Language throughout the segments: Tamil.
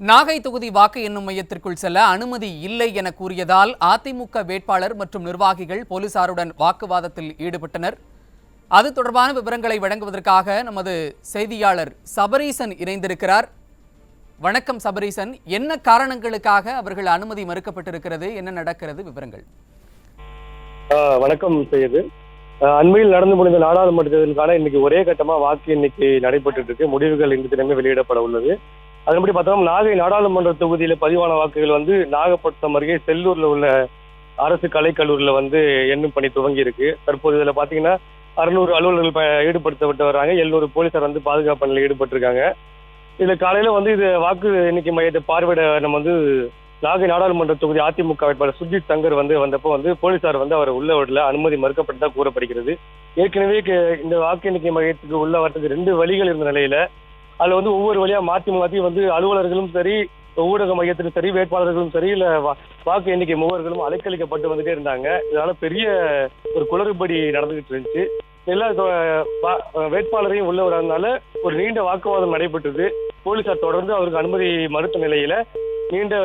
நாகை தொகுதி வாக்கு எண்ணும் மையத்திற்குள் செல்ல அனுமதி இல்லை என கூறியதால் அதிமுக வேட்பாளர் மற்றும் நிர்வாகிகள் போலீசாருடன் வாக்குவாதத்தில் ஈடுபட்டனர். அது தொடர்பான விவரங்களை வழங்குவதற்காக நமது செய்தியாளர் சபரீசன் இணைந்திருக்கிறார். வணக்கம் சபரீசன், என்ன காரணங்களுக்காக அவர்கள் அனுமதி மறுக்கப்பட்டிருக்கிறது, என்ன நடக்கிறது, விவரங்கள்? வணக்கம் செய்யுது. அண்மையில் நடந்து முடிந்த நாடாளுமன்ற தேர்தலுக்கான இன்னைக்கு ஒரே கட்டமா வாக்கு எண்ணிக்கை நடைபெற்று இருக்கு. முடிவுகள் இன்று தினமே வெளியிடப்பட உள்ளது. அதன்படி பார்த்தோம், நாகை நாடாளுமன்ற தொகுதியில பதிவான வாக்குகள் நாகப்பட்டினம் அருகே செல்லூர்ல உள்ள அரசு கலைக்கல்லூரியில எண்ணும் பணி துவங்கி இருக்கு. தற்போது இதுல பாத்தீங்கன்னா 600 அலுவலர்கள் ஈடுபடுத்தப்பட்டு வர்றாங்க. 700 போலீசார் பாதுகாப்பு பணியில் ஈடுபட்டிருக்காங்க. இதுல காலையில இது வாக்கு எண்ணிக்கை மையத்தை பார்வையிட நம்ம நாகை நாடாளுமன்ற தொகுதி அதிமுக வேட்பாளர் சுர்ஜித் சங்கர் வந்தப்போ போலீசார் அவர் உள்ள விடல, அனுமதி மறுக்கப்பட்டதா கூறப்படுகிறது. ஏற்கனவே இந்த வாக்கு எண்ணிக்கை மையத்துக்கு உள்ள வரதுக்கு 2 வழிகள் இருந்த நிலையில அதுல ஒவ்வொரு வழியா மாற்றி அலுவலர்களும் சரி, ஊடக மையத்திலும் சரி, வேட்பாளர்களும் சரி, இல்ல வாக்கு எண்ணிக்கை முகவர்களும் அலைக்கழிக்கப்பட்டு வந்துட்டே இருந்தாங்க. இதனால பெரிய ஒரு குளறுபடி நடந்துகிட்டு இருந்துச்சு. எல்லா வேட்பாளரையும் உள்ள விடாதனால ஒரு நீண்ட வாக்குவாதம் நடைபெற்றது. போலீசார் தொடர்ந்து அவருக்கு அனுமதி மறுத்த நிலையில நீண்ட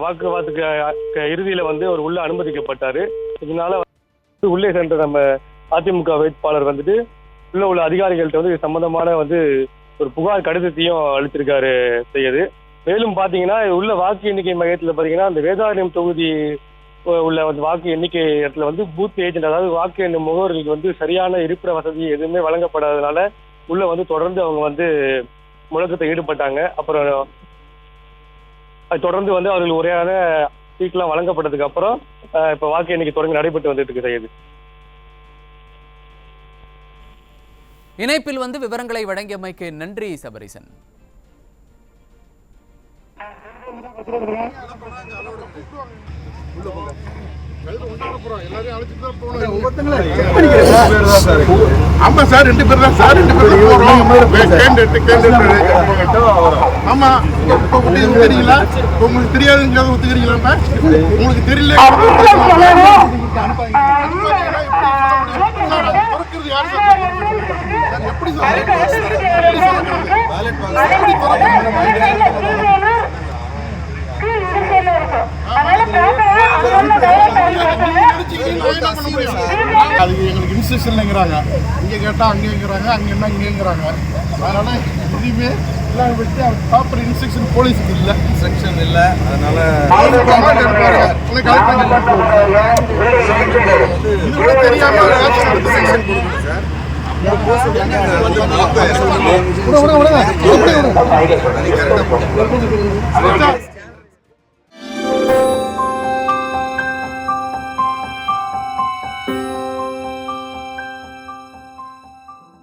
வாக்குவாதத்துக்கு இறுதியில அவர் உள்ள அனுமதிக்கப்பட்டாரு. இதனால உள்ளே சென்ற நம்ம அதிமுக வேட்பாளர் உள்ள அதிகாரிகள்கிட்ட இது சம்பந்தமான ஒரு புகார் கடிதத்தையும் அளிச்சிருக்காரு செய்யுது. மேலும் பாத்தீங்கன்னா உள்ள வாக்கு எண்ணிக்கை மையத்துல பாத்தீங்கன்னா அந்த வேதாரண்யம் தொகுதி உள்ள வாக்கு எண்ணிக்கை இடத்துல பூத் ஏஜென்ட், அதாவது வாக்கு எண்ணும் முகவர்களுக்கு சரியான இருப்பிட வசதி எதுவுமே வழங்கப்படாதனால உள்ள தொடர்ந்து அவங்க முழக்கத்தை ஈடுபட்டாங்க. அப்புறம் அது தொடர்ந்து அவர்கள் உரையான சீட்லாம் வழங்கப்பட்டதுக்கு அப்புறம் இப்ப வாக்கு எண்ணிக்கை தொடங்கி நடைபெற்று வந்துட்டு இருக்கு செய்யுது. இணைப்பில் விவரங்களை வழங்கியமைக்கு நன்றி சபரீசன். ஆமா சார், 2 பேர் தான் சார், 2 பேர் ஆமா. தெரியல, உங்களுக்கு தெரியாதுங்கிறத ஒத்துக்கிறீங்களா? உங்களுக்கு தெரியல எப்படி அது எங்களுக்கு இன்ஸ்ட்ரக்ஷன்ங்கிறாங்க. இங்க கேட்டா அங்கேங்கிறாங்க, அங்க என்ன இங்கேங்கிறாங்க. அதனால இனிமே எல்லாம் வச்சு ப்ராப்பர் இன்ஸ்ட்ரக்ஷன் போலீஸுக்கு இல்லை, இன்ஸ்ட்ரக்ஷன் இல்லை. அதனால தெரியாம சார்